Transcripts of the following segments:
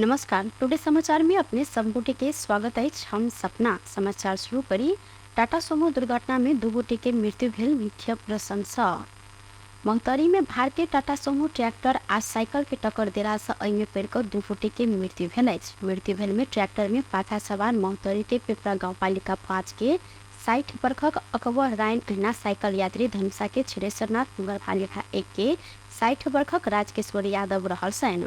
नमस्कार। टुडे समाचार में अपने सबगोटे के स्वागत है। हम सपना समाचार शुरू करी। टाटा सुमो दुर्घटना में दू गोटे के मृत्यु भेल, मुख्य प्रशंसा। मंगतरी में भारतीय टाटा सुमो ट्रैक्टर आ साइकिल के टक्कर देला से एहिमे पड़ कऽ दू गोटे के मृत्यु भेल अछि। मृत्यु भेल में ट्रैक्टर में पाछा सवार मंगतरी के पिपरा गाँवपालिका 5 के 60 वर्षक अकबर रायन अहिना साइकिल यात्री धनुषा के छिरेश्वरनाथ नगरपालिका 1 के 60 वर्षक राजकिशोर यादव रहल छन्।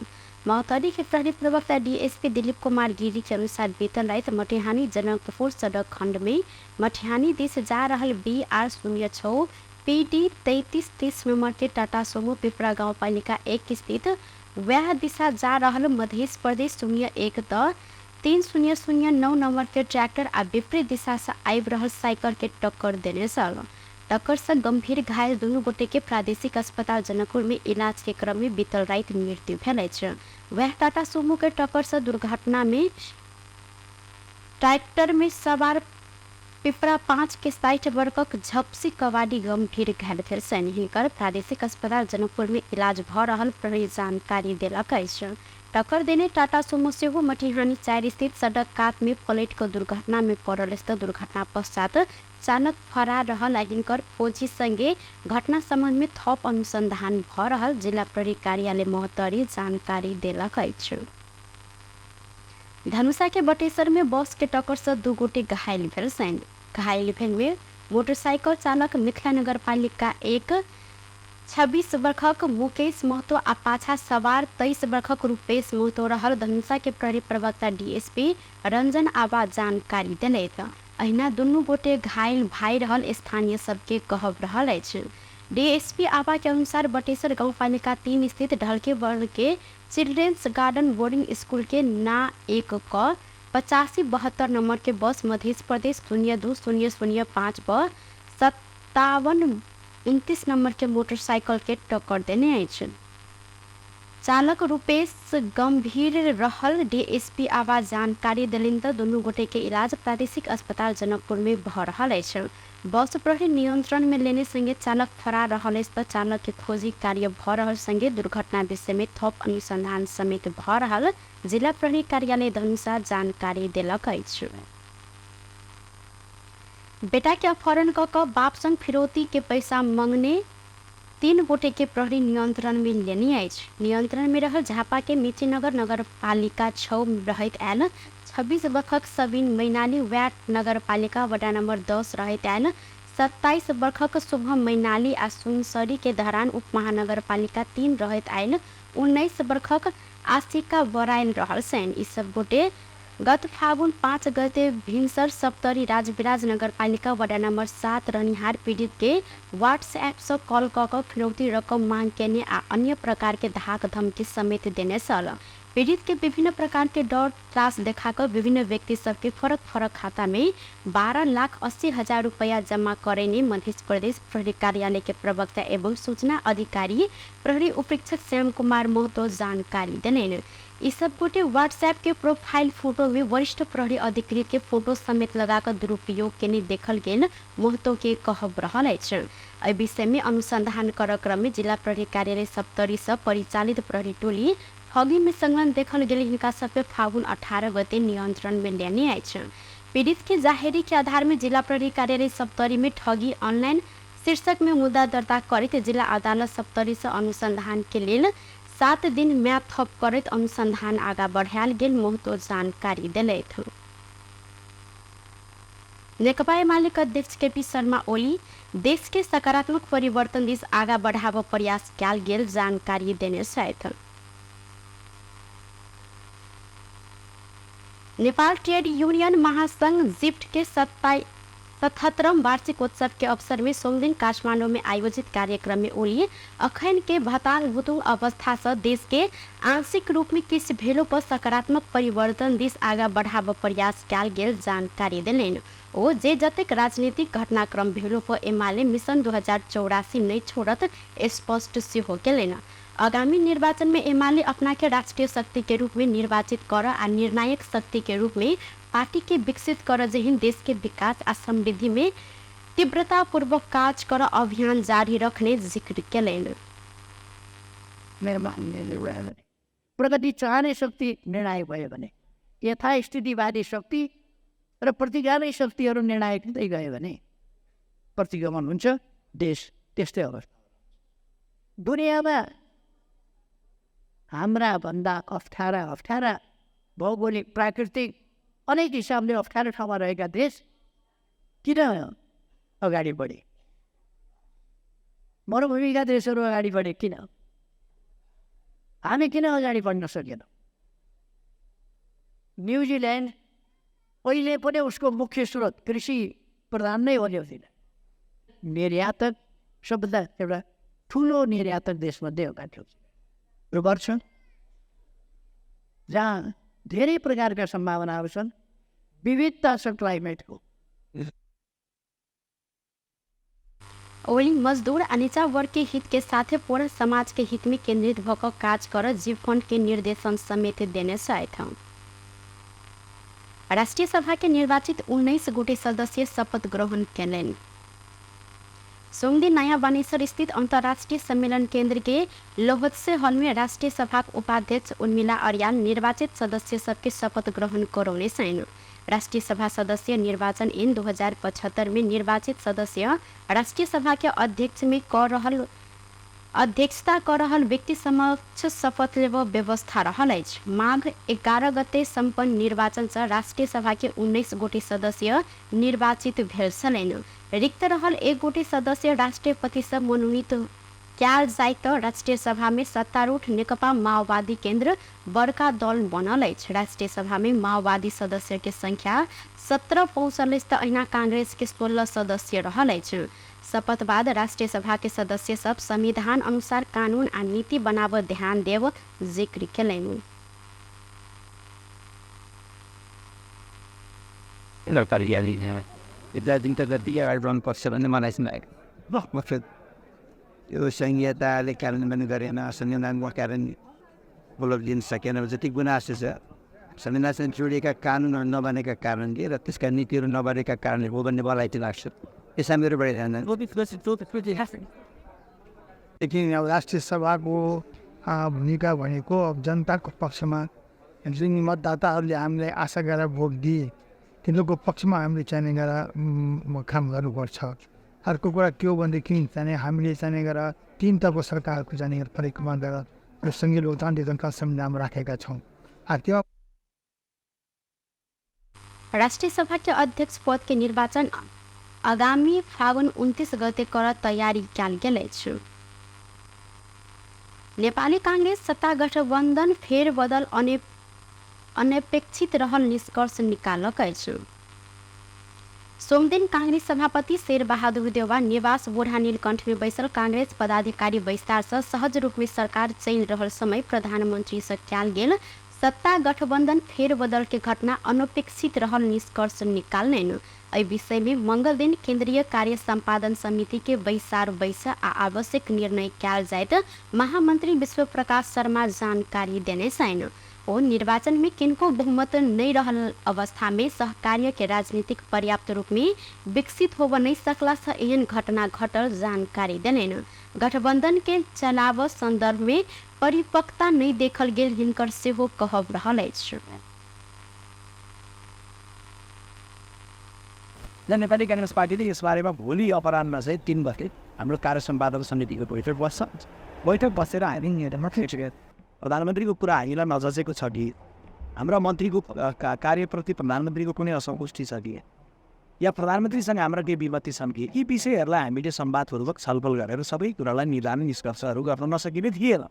महोत्तरी के प्रहरी प्रवक्ता डीएसपी दिलीप कुमार गिरी के अनुसार बीतल रात मटिहानी जनकपुर सड़क खंड में मटिहानी दिश जा रहल BR06 PD 3330 नंबर के टाटा सुमो पिपरा गाँवपालिका 1 स्थित वह दिशा जा रहल मध्य प्रदेश 01 त 3009 नंबर के ट्रैक्टर आ विपरीत दिशा से आबि रहल साइकिल के टक्कर देने छल। टक्कर से गंभीर घायल दुनू गोटे के प्रादेशिक अस्पताल जनकपुर में इलाज के क्रम में बीतल रात मृत्यु भेल अछि। वह टाटा सुमो के टक्कर से दुर्घटना में ट्रैक्टर में सवार पिपरा 5 के 60 वर्षक झपसी कवाडी गंभीर घायल भेल छनि। हिनकर प्रादेशिक अस्पताल जनकपुर में इलाज भ रहल प्रहरी जानकारी देलक अछि। टक्कर देने टाटा सुमो सेहो मटिहानी 4 स्थित सड़क कात में पलट कर दुर्घटना में पड़ल अछि। दुर्घटना पश्चात चालक फरार रहल। हिनकर खोजी संगे घटना संबंध में थप अनुसंधान भ रहल जिला प्रहरी कार्यालय महोत्तरी जानकारी देलक अछि। धनुषा के बटेसर में बस के टक्कर से दू गोटे घायल भेल छनि। घायल भेल में मोटरसाइकिल चालक मिथिला नगरपालिका 1 26 वर्षक मुकेश महतो आ पाछा सवार 23 वर्षक रूपेश महतो रहल। धनुषा के प्रहरी प्रवक्ता डीएसपी रंजन आबा जानकारी देलैथ। अहिना दुनू गोटे घायल भाई रहल स्थानीय सबके कहब रहल अछि। डीएसपी आबा के अनुसार बटेसर गाँवपालिका 3 स्थित ढलके वर्ग के चिल्ड्रेन्स गार्डन बोर्डिंग स्कूल के ना 1 क 8572 नंबर के बस मध्य प्रदेश 02005 पर 5729 नंबर के मोटरसाइकिल के टक्कर देने अछि। चालक रूपेश गंभीर रहल। डीएसपी आवाज जानकारी देलिन त दुनू गोटे के इलाज प्रादेशिक अस्पताल जनकपुर में भ रहल अछि। बस प्रहरी नियंत्रण में लेने संगे चालक फरार रहल अछि त चालक के खोजी कार्य भ रहल संगे दुर्घटना विषय में थप अनुसंधान समेत भ रहल जिला प्रहरी कार्यालय धनुषा जानकारी देलक अछि। बेटा के अपहरण क क बाप संग फिरौती के पैसा मांगने 3 गोटे के प्रहरी नियंत्रण में लेने अछि। नियंत्रण में रहल झापा के मिचीनगर नगरपालिका 6 में रहैत आयल 26 वर्षक सबिन मैनाली, वैट नगरपालिका वडा नंबर 10 रहैत आयल 27 वर्षक शुभम मैनाली आ सुनसरी के धरान उप महानगरपालिका 3 रहैत आयल 19 वर्षक आशिका बराइल रहल छनि। ई सब गोटे गत फागुन 5 गते भिनसर सप्तरी राजविराज नगरपालिका वडा नंबर 7 रहनिहार पीड़ित के व्हाट्सएप से कॉल क फिरौती रकम मांग केने आ अन्य प्रकार के धाक धमकी समेत देने छल। पीड़ित के विभिन्न प्रकार के डर त्रास देखाकर विभिन्न व्यक्ति सबके फरक फरक खाता में 12,80,000 रुपया जमा करेने मध्य प्रदेश प्रहरी कार्यालय के प्रवक्ता एवं सूचना अधिकारी प्रहरी उपरीक्षक श्याम कुमार महतो जानकारी देने। ई सब गोटे व्हाट्सएप के प्रोफाइल फोटो में वरिष्ठ प्रहरी अधिकारी के फोटो समेत लगाकर दुरुपयोग केने देखल गेल महतो के कहब रहल अछि। एहि विषय में अनुसंधान कर क्रम में जिला प्रहरी कार्यालय सप्तरी से परिचालित प्रहरी टोली ठगी में संलग्न देखल गेल। हिनका सबके फागुन 18 गते नियंत्रण में लेने अछि। पीड़ित के जाहेरी के आधार में जिला प्रहरी कार्यालय सप्तरी में ठगी ऑनलाइन शीर्षक में मुद्दा दर्ता करते जिला अदालत सप्तरी से अनुसंधान के लेल 7 दिन म्याद थप करत अनुसंधान आगा बढ़ायल गेल महतो जानकारी देलैथ। नेकपा एमाले अध्यक्ष केपी शर्मा ओली देश के सकारात्मक परिवर्तन दिस आगा बढ़ाव प्रयास कयल गेल जानकारी देने छथि। नेपाल ट्रेड यूनियन महासंघ जिफ्ट के 77वां वार्षिकोत्सव के अवसर में सोम दिन काठमांडू में आयोजित कार्यक्रम में ओली अखन के भताल भुतुल अवस्था से देश के आंशिक रूप में कृषि भेलो पर सकारात्मक परिवर्तन दिस आगा बढ़ाव प्रयास कयल गेल जानकारी देलनि। ओ जे जतेक राजनीतिक घटनाक्रम भेलो पर एमाले मिशन 2084 नहीं छोड़त स्पष्ट सेहो केलनि। आगामी निर्वाचन में एमाले अपना के राष्ट्रीय शक्ति के रूप में निर्वाचित कर आ निर्णायक शक्ति के रूप में पार्टी के विकसित कर जहिन देश के विकास आ समृद्धि में तीव्रता पूर्वक कार्य कर अभियान जारी रखने जिक्र केलनि। प्रगति चाहने शक्ति निर्णायक भयो भने, यथास्थितिवादी शक्ति र प्रतिगामी शक्तिहरू निर्णायक हुँदै गयो भने प्रतिगमन हुन्छ, देश त्यस्तै अवस्था। दुनियाँमा हाम्रा भन्दा अप्ठ्यारा भौगोलिक प्राकृतिक अनेक हिसाबले अप्ठ्यारो ठाउँमा रहेका देश किन अगाडि बढे? मरुभूमिका देशहरू अगाडि बढे किन? हामी किन अगाडि बढ्न सकेनौँ? न्युजिल्यान्ड पहिले पनि उसको मुख्य स्रोत कृषि प्रधान नै हो, थिएन। निर्यातक सबभन्दा एउटा ठुलो निर्यातक देशमध्ये एउटा थियो। यो वर्ष जहाँ धेरै प्रकारका सम्भावनाहरू छन्, विविधता छ क्लाइमेटको। ओली मजदूर आ निचा वर्ग के हित के साथ पूर्ण समाज के हित में केंद्रित होकर काज कर जीव फंड के निर्देशन समेत देने सहित राष्ट्रीय सभा के निर्वाचित 19 गोटे सदस्य शपथ ग्रहण कैलन। सोमदिन नयाँ बानेश्वर स्थित अंतर्राष्ट्रीय सम्मेलन केंद्र के लोहत्से हॉल में राष्ट्रीय सभा उपाध्यक्ष उर्मिला अर्याल निर्वाचित सदस्य सबके शपथ ग्रहण करौने सैन। राष्ट्रीय सभा सदस्य निर्वाचन इन 2075 में निर्वाचित सदस्य राष्ट्रीय सभा के अध्यक्षता कर रहल व्यक्ति समक्ष शपथ लेव व्यवस्था रहल अछि। माघ 11 गते संपन्न निर्वाचन से राष्ट्रीय सभा के 19 गोटे सदस्य निर्वाचित भेल छलैन। रिक्त रहल 1 गोटे सदस्य राष्ट्रपति से मनोनीत क्याल जाइत राष्ट्रीय सभा में सत्तारूढ़ नेकपा माओवादी केंद्र बड़का दल बनल अछि। राष्ट्रीय सभा में माओवादी सदस्य के संख्या 17 पहुंचल त अहिना कांग्रेस के 16 सदस्य रहल अछि। शपथ बाद राष्ट्रीय सभा के सदस्य सब संविधान अनुसार कानून आ नीति बनाव ध्यान देव जिक्र केलैन। यो संहिताले कार्यान्वयन गरेन, संविधानको कारण उपलब्धि दिन सकेन, जति गुनासो छ संविधानसँग जोडिएका कानुनहरू नबनेका कारणले र त्यसका नीतिहरू नबनेका कारणले हो भन्ने मलाई चाहिँ लाग्छ। यसमा मेरो बढी ध्यान लेकिन अब राष्ट्रिय सभाको भूमिका भनेको अब जनताको पक्षमा जुन मतदाताहरूले हामीलाई आशा गरेर भोट दिए तिनीहरूको पक्षमा हामीले चाहिने गरेर काम गर्नुपर्छ। अर्को कुरा के हो भनेदेखि चाहिँ हामीले चाहिने गरेर 3 तहको सरकारको चाहिने परिक्रमा गरेर यो सङ्घीय लोकतान्त्रिक जनता संविधानमा राखेका छौँ। त्यो राष्ट्रीय सभा के अध्यक्ष पद के निर्वाचन आगामी फागुन 29 गते कर तैयारी कैल गेल अछि। नेपाली कांग्रेस सत्ता गठबन्धन फेर बदल अनपेक्षित रहल निष्कर्ष निकालक अछि। सोमदिन कांग्रेस सभापति शेर बहादुर देउवा निवास बोढ़ा नीलकंठ में बैसल कांग्रेस पदाधिकारी विस्तार से सहज रूप में सरकार चल रहल समय प्रधानमंत्री से कैल गेल सत्ता गठबंधन फेर बदल के घटना अनपेक्षित रहल निष्कर्ष निकालने। एहि विषय में मंगल दिन केंद्रीय कार्य संपादन समिति के बैसार बैस आ आवश्यक निर्णय कैल जायत महामंत्री विश्व प्रकाश शर्मा जानकारी देने सैन। ओ निर्वाचन में किनको बहुमत नहीं रहल अवस्था में सहकार्य के राजनीतिक पर्याप्त रूप में विकसित हो नहीं सकला से एहन घटना घटल जानकारी देने। गठबंधन के चलाव संदर्भ में परिपक्वता नहीं देखल गेल हिनकर सेहो कहब रहल अछि। नेपाली कांग्रेस पार्टीले यस बारेमा भोलि अपराह्नमा चाहिँ 3 बजे हाम्रो कार्य सम्पादक समितिको बैठक बस्छ। बैठक बसेर हामी निर्णयमा पुग्छौँ। प्रधानमन्त्रीको कुरा हामीलाई नजचेको छ कि हाम्रा मन्त्रीको कार्यप्रति प्रधानमन्त्रीको कुनै असन्तुष्टि छ कि या प्रधानमन्त्रीसँग हाम्रा केही विमति छन् कि यी विषयहरूलाई हामीले संवादपूर्वक छलफल गरेर सबै कुरालाई निर्धारण निष्कर्षहरू गर्न नसकिने थिएन।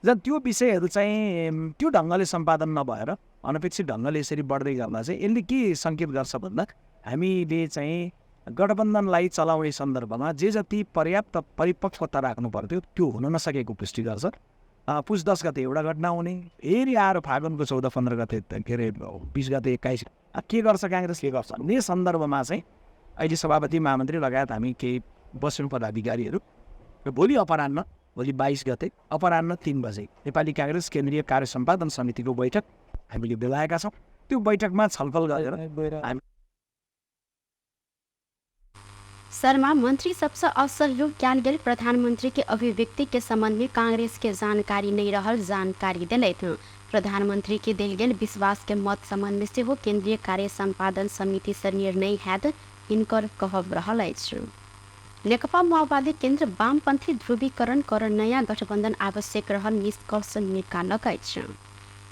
जब त्यो विषयहरू चाहिँ त्यो ढङ्गले सम्पादन नभएर अनपेक्षित ढङ्गले यसरी बढ्दै गर्दा चाहिँ यसले के सङ्केत गर्छ भन्दा हामीले चाहिँ गठबन्धनलाई चलाउने सन्दर्भमा जे जति पर्याप्त परिपक्वता राख्नु पर्थ्यो त्यो हुन नसकेको पुष्टि गर्छ। पुस 10 गते एउटा घटना हुने, फेरि आएर फागुनको 14-15 गते के अरे 20 गते 21 के गर्छ काङ्ग्रेस के गर्छ भन्ने सन्दर्भमा चाहिँ अहिले सभापति महामन्त्री लगायत हामी केही वरिष्ठ पदाधिकारीहरू भोलि अपराह्न भोलि 22 गते अपराह्न 3 बजे नेपाली काङ्ग्रेस केन्द्रीय कार्य सम्पादन समितिको बैठक हामीले बोलाएका छौँ। त्यो बैठकमा छलफल गरेर हामी शर्मा मंत्री सबसे असहयोग कयल गेल प्रधानमंत्री के अभिव्यक्ति के संबंध में कांग्रेस के जानकारी नहीं रहल जानकारी दिलैथ। प्रधानमंत्री के देल गेल विश्वास के मत संबंध में से केंद्रीय कार्य संपादन समिति से निर्णय हैत हिनकर कहब रहल अछि। नेकपा माओवादी केन्द्र वामपंथी ध्रुवीकरण कर नया गठबंधन आवश्यक रहल निष्कर्ष निकालक अछि।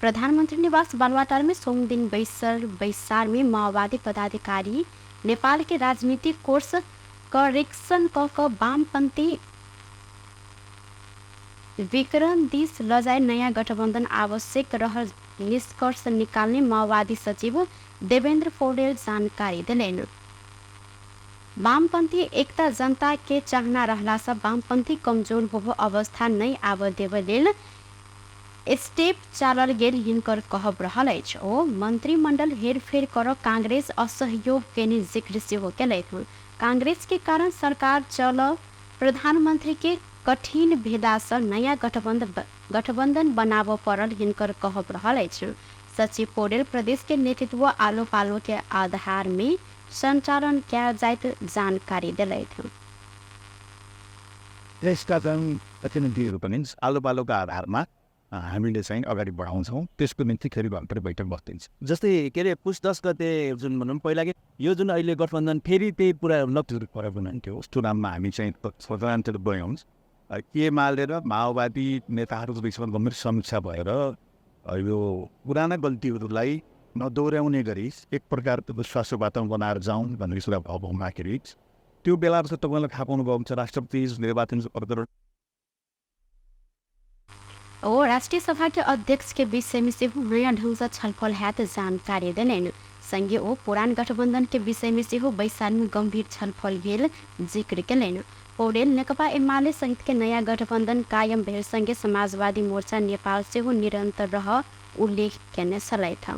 प्रधानमंत्री निवास बालुवाटार में सोम दिन बैसार में माओवादी पदाधिकारी नेपाल के राजनीतिक कोर्स करेक्शन क वामपंथी विकरण दिश लजाए नया गठबंधन आवश्यक रहल निष्कर्ष निकालने माओवादी सचिव देवेंद्र पौडेल जानकारी दिलेन। वामपंथी एकता जनता के चाहना रहला से वामपंथी कमजोर हो अवस्था नहीं आब देवे लेल स्टेप चालल गेल हिनकर कहब रहल अछि। ओ मंत्रिमंडल हेरफेर कर कांग्रेस असहयोग के जिक्र सेहो केलैथ। कांग्रेस के कारण सरकार चल प्रधानमंत्री के कठिन भेदा से नया गठबंधन बनाब पड़ल हिनकर कहब रहल अछि। सचिव पौडेल प्रदेश के नेतृत्व आलो पालो के आधार में संचालन किया जाइत जानकारी दिलैथ। यसका चाहिँ प्रतिनिधिहरू पनि आलो पालोका आधारमा हामीले चाहिँ अगाडि बढाउँछौँ। त्यसको निम्ति फेरि भर्खरै बैठक बस्दिन्छ। जस्तै के अरे पुस 10 गते जुन भनौँ पहिला के यो जुन अहिले गठबन्धन फेरि त्यही पुरा लक्ष्य परेको हुन्थ्यो उस्तो नाममा हामी चाहिँ स्वतन्त्र गयौँ। के मालेर माओवादी नेताहरूको बिचमा गम्भीर समीक्षा भएर यो पुराना गल्तीहरूलाई नदोहोऱ्याउने गरी एक प्रकारको विश्वास वातावरण बनाएर जाउँ भन्ने कुरा भावनाखेरि त्यो बेला चाहिँ तपाईँलाई थाहा पाउनुभएको हुन्छ राष्ट्रपति निर्वाचन प्रकरण और राष्ट्रीय सभा के अध्यक्ष के विषय में से नया ढंग से छलफल हैत जानकारी देने संघीय और पुरान गठबंधन के विषय में से बैसार में गंभीर छलफल भेल जिक्र केलैन। पौडेल नेकपा एमाले सहित के नया गठबंधन कायम भेल संगे समाजवादी मोर्चा नेपाल से निरंतर रह उल्लेख केने छलैथ।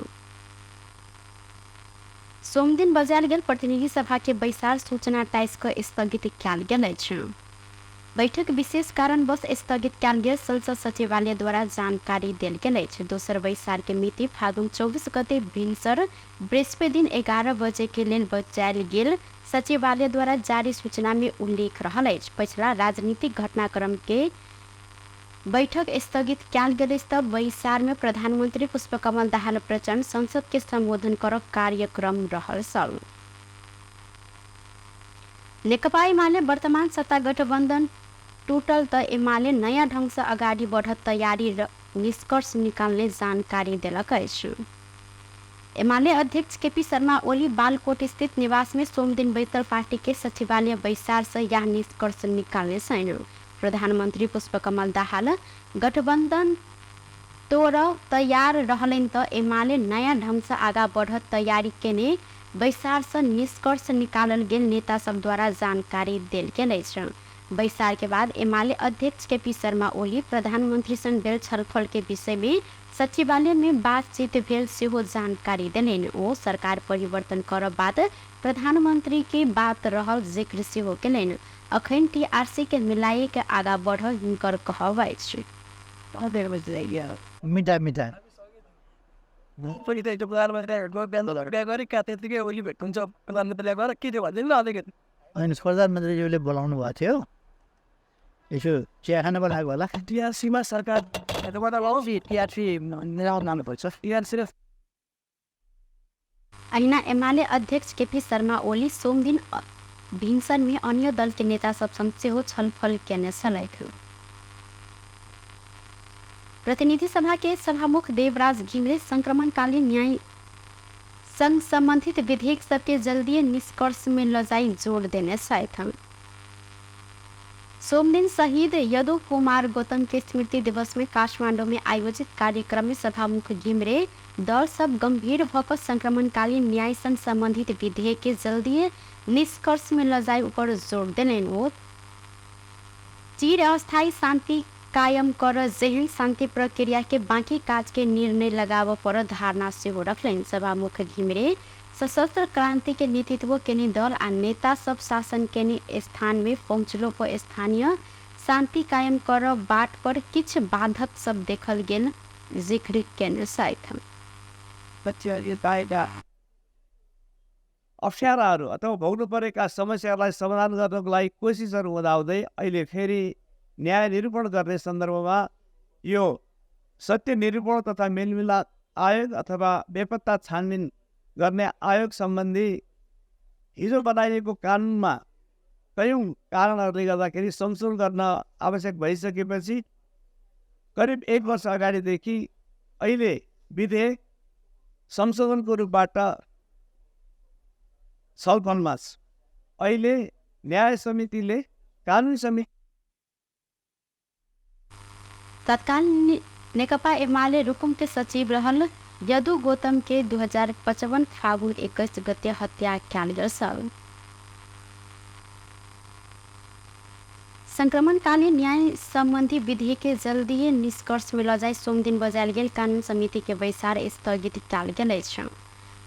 सोम दिन बजायल गेल प्रतिनिधि सभा के बैसार सूचना 28 को स्थगित कयल गेल अछि। बैठक विशेष कारणवश स्थगित कयल गेल संसद सचिवालय द्वारा जानकारी देल गेल अछि। दोसर बैसार के मिति फागुन 24 गते भिनसर बृहस्पति दिन 11 बजे के लेल बजायल गेल सचिवालय द्वारा जारी सूचना में उल्लेख रहल अछि। पिछला राजनीतिक घटनाक्रम के बैठक स्थगित कयल गेल तब बैसार में प्रधानमंत्री पुष्पकमल दाहाल प्रचंड संसद के संबोधन कर कार्यक्रम रहल छल। नेकपा एमाले वर्तमान सत्ता गठबंधन टूटल त एमाले नया ढंग से अगाडि बढ़त तैयारी निष्कर्ष निकालने जानकारी दिलक अछि। एमाले अध्यक्ष केपी शर्मा ओली बालकोट स्थित निवास में सोम दिन बैतल पार्टी के सचिवालय बैसार से यह निष्कर्ष निकालने छन्। प्रधानमंत्री पुष्पकमल दाहाल गठबंधन तोड़ तैयार रहलन त एमाले नया ढंग से आगा बढ़त तैयारी केने बैसार से निष्कर्ष निकालल गेल नेता सब द्वारा जानकारी देल गेल अछि। बैसार के बाद एमाले अध्यक्ष केपी शर्मा ओली प्रधानमंत्री संग भेल छलफल के विषय में सचिवालय में बातचीत भेल सेहो जानकारी देलनि। ओ सरकार परिवर्तन कर बाद प्रधानमंत्री के बात रहल जिक्र सेहो केलनि। अखन टीआरसी के मिलाए के आगा बढ़ हिनकर कहब अछि। मिठा मिठा प्रधानमन्त्रीज्यूले बोलाउनु भएको थियो यसो चिया खान बोलाएको होला। टिआरसीमा सरकार ऐना एमाले अध्यक्ष केपी शर्मा ओली सोम दिन भिनसर में अन्य दल के नेता सब संग सेहो छलफल केने छलैथ। प्रतिनिधि सभा के सभामुख देवराज घिमिरे संक्रमणकालीन न्याय संग संबंधित विधेयक सबके जल्दी निष्कर्ष में लजाई जोड़ देने छथि। सोम दिन शहीद यदु कुमार गौतम के स्मृति दिवस में काठमांडू में आयोजित कार्यक्रम में सभामुख घिमिरे दल सब गंभीर भकर संक्रमणकालीन न्याय संग संबंधित विधेयक के जल्दी निष्कर्ष में लजाई ऊपर जोड़ देने। वो चिर अस्थायी शांति कायम कर जेहन शांति प्रक्रिया के बाकी काज के निर्णय लगाव पर धारणा सेहो रखलन। सभामुख घिमिरे सशस्त्र क्रांति के नेतृत्व केने दल आ नेता सब शासन केने स्थान में पहुंचलो पर स्थानीय शांति कायम कर बाट पर किछ बाधक सब देखल गेल जिक्र केने छथि। अप्ठ्याराहरू अथवा भोग्नु परेका समस्याहरूलाई समाधान गर्नको लागि कोसिसहरू हुँदाहुँदै अहिले फेरि न्याय निरूपण गर्ने सन्दर्भमा यो सत्य निरूपण तथा मेलमिलाप आयोग अथवा बेपत्ता छानबिन गर्ने आयोग सम्बन्धी हिजो बनाइएको कानुनमा कयौँ कारणहरूले गर्दाखेरि संशोधन गर्न आवश्यक भइसकेपछि करिब 1 वर्ष अगाडिदेखि अहिले विधेयक संशोधनको रूपबाट छलफलमा छ। अहिले न्याय समितिले कानुन समिति तत्काल नेकपा एमाले रुकुम के सचिव रहल यदु गौतम के 2055 फागुन 21 गते हत्या कैल गेल। संक्रमणकालीन न्याय संबंधी विधेयक के जल्दी निष्कर्ष में लजाई सोमदिन बजायल गेल कानून समिति के बैसार स्थगित कैल गेल अछि।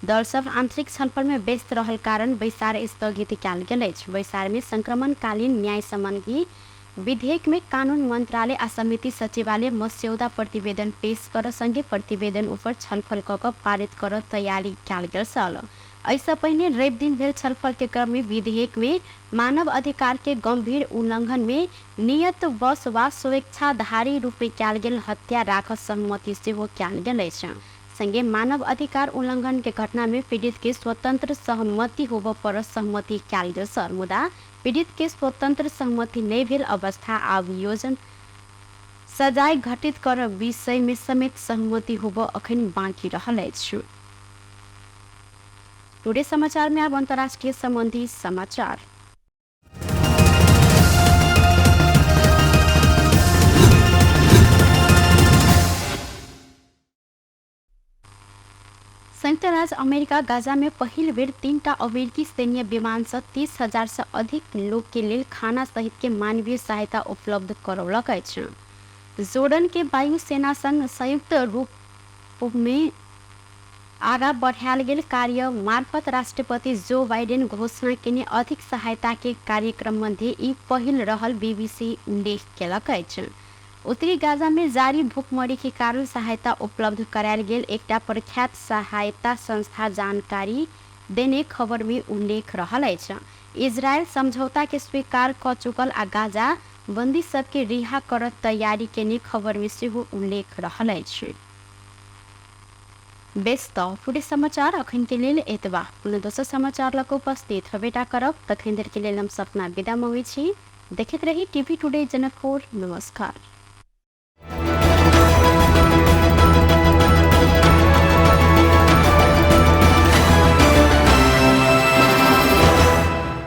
दल सब आंतरिक छलफल में व्यस्त रहल कारण बैसार स्थगित कैल गेल अछि। बैसार में संक्रमणकालीन न्याय संबंधी विधेयक में कानून मंत्रालय आ समिति सचिवालय मस्यौदा प्रतिवेदन पेश कर संगे प्रतिवेदन ऊपर छलफल क पारित कर तैयारी कैल गेल छल। ऐसा पहले रवि दिन भेल छलफल के क्रम में विधेयक में मानव अधिकार के गंभीर उल्लंघन में नियत वश वा स्वेच्छाधारी रूप में कैल गेल हत्या राख सहमति से वो कैल गेल अछि। संगे मानव अधिकार उल्लंघन के घटना में पीड़ित के स्वतंत्र सहमति होब पर सहमति कैल गेल छल। मुदा पीड़ित के स्वतंत्र सहमति नहीं भेल अवस्था आयोजन सजाय घटित कर विषय में समेत सहमति होब अखन बाँकी रहल अछि। टुडे समाचार में अब अंतर्राष्ट्रीय संबंधी समाचार। संयुक्त राज्य अमेरिका गाजा में पहिल बेर 3टा अमेरिकी सैन्य विमान से 30,000 से अधिक लोग के लिए खाना सहित के मानवीय सहायता उपलब्ध करौलक अछि। जोर्डन के वायुसेना संग संयुक्त रूप में आगा बढ़ायल गेल कार्य मार्फत राष्ट्रपति जो बाइडेन घोषणा केने अधिक सहायता के कार्यक्रम मध्ये ई पहिल रहल बीबीसी उल्लेख केलक अछि। उत्तरी गाजा में जारी भूखमरी के कारण सहायता उपलब्ध करायल गेल एकटा प्रख्यात सहायता संस्था जानकारी देने खबर में उल्लेख रहल अछि। इजरायल समझौता के स्वीकार क चुकल आ गाजा बंदी सबके रिहा कर तैयारी केने खबर में सेहो उल्लेख रहल अछि। बेस्त टुडे समाचार अखन के लेल एतबा। पुनः दोसर समाचार लक उपस्थित हेबेटा करब। तखन देर के लेल हम सपना विदा मंगै छी। देखैत रही टीवी टुडे जनकपुर। नमस्कार।